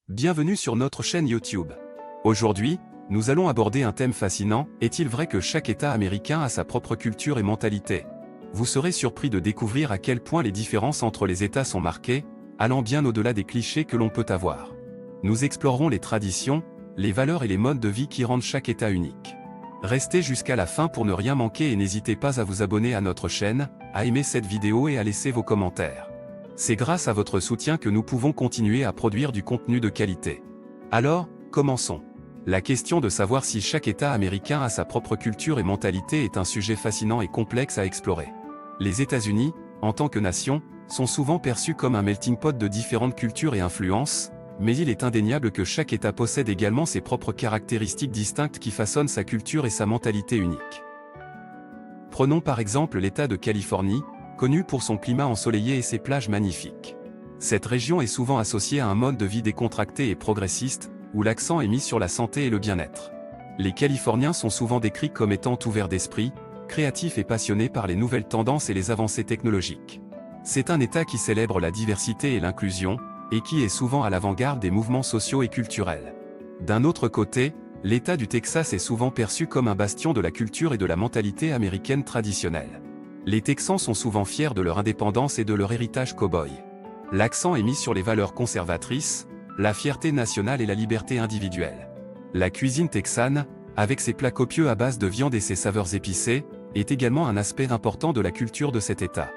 Bienvenue sur notre chaîne YouTube. Aujourd'hui, nous allons aborder un thème fascinant. Est-il vrai que chaque État américain a sa propre culture et mentalité? Vous serez surpris de découvrir à quel point les différences entre les États sont marquées, allant bien au-delà des clichés que l'on peut avoir. Nous explorerons les traditions, les valeurs et les modes de vie qui rendent chaque État unique. Restez jusqu'à la fin pour ne rien manquer et n'hésitez pas à vous abonner à notre chaîne, à aimer cette vidéo et à laisser vos commentaires. C'est grâce à votre soutien que nous pouvons continuer à produire du contenu de qualité. Alors, commençons. La question de savoir si chaque État américain a sa propre culture et mentalité est un sujet fascinant et complexe à explorer. Les États-Unis, en tant que nation, sont souvent perçus comme un melting pot de différentes cultures et influences, mais il est indéniable que chaque État possède également ses propres caractéristiques distinctes qui façonnent sa culture et sa mentalité unique. Prenons par exemple l'État de Californie, connu pour son climat ensoleillé et ses plages magnifiques. Cette région est souvent associée à un mode de vie décontracté et progressiste, où l'accent est mis sur la santé et le bien-être. Les Californiens sont souvent décrits comme étant ouverts d'esprit, créatifs et passionnés par les nouvelles tendances et les avancées technologiques. C'est un État qui célèbre la diversité et l'inclusion, et qui est souvent à l'avant-garde des mouvements sociaux et culturels. D'un autre côté, l'État du Texas est souvent perçu comme un bastion de la culture et de la mentalité américaine traditionnelle. Les Texans sont souvent fiers de leur indépendance et de leur héritage cow-boy. L'accent est mis sur les valeurs conservatrices, la fierté nationale et la liberté individuelle. La cuisine texane, avec ses plats copieux à base de viande et ses saveurs épicées, est également un aspect important de la culture de cet État.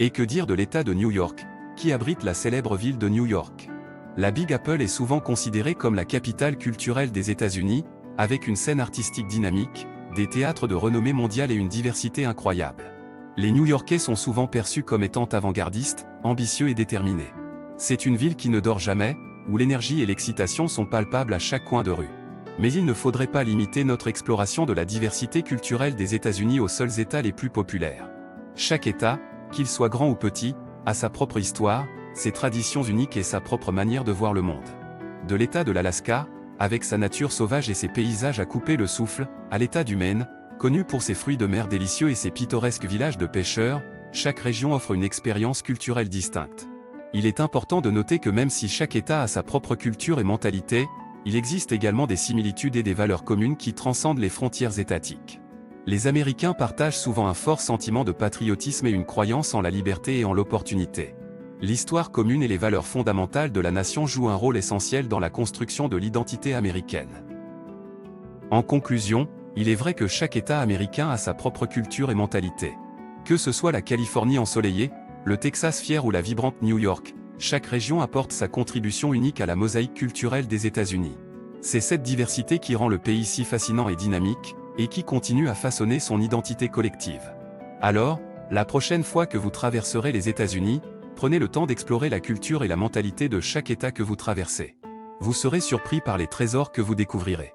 Et que dire de l'État de New York, qui abrite la célèbre ville de New York? La Big Apple est souvent considérée comme la capitale culturelle des États-Unis, avec une scène artistique dynamique, des théâtres de renommée mondiale et une diversité incroyable. Les New-Yorkais sont souvent perçus comme étant avant-gardistes, ambitieux et déterminés. C'est une ville qui ne dort jamais, où l'énergie et l'excitation sont palpables à chaque coin de rue. Mais il ne faudrait pas limiter notre exploration de la diversité culturelle des États-Unis aux seuls États les plus populaires. Chaque État, qu'il soit grand ou petit, a sa propre histoire, ses traditions uniques et sa propre manière de voir le monde. De l'État de l'Alaska, avec sa nature sauvage et ses paysages à couper le souffle, à l'État du Maine, connu pour ses fruits de mer délicieux et ses pittoresques villages de pêcheurs, chaque région offre une expérience culturelle distincte. Il est important de noter que même si chaque État a sa propre culture et mentalité, il existe également des similitudes et des valeurs communes qui transcendent les frontières étatiques. Les Américains partagent souvent un fort sentiment de patriotisme et une croyance en la liberté et en l'opportunité. L'histoire commune et les valeurs fondamentales de la nation jouent un rôle essentiel dans la construction de l'identité américaine. En conclusion, il est vrai que chaque État américain a sa propre culture et mentalité. Que ce soit la Californie ensoleillée, le Texas fier ou la vibrante New York, chaque région apporte sa contribution unique à la mosaïque culturelle des États-Unis. C'est cette diversité qui rend le pays si fascinant et dynamique, et qui continue à façonner son identité collective. Alors, la prochaine fois que vous traverserez les États-Unis, prenez le temps d'explorer la culture et la mentalité de chaque État que vous traversez. Vous serez surpris par les trésors que vous découvrirez.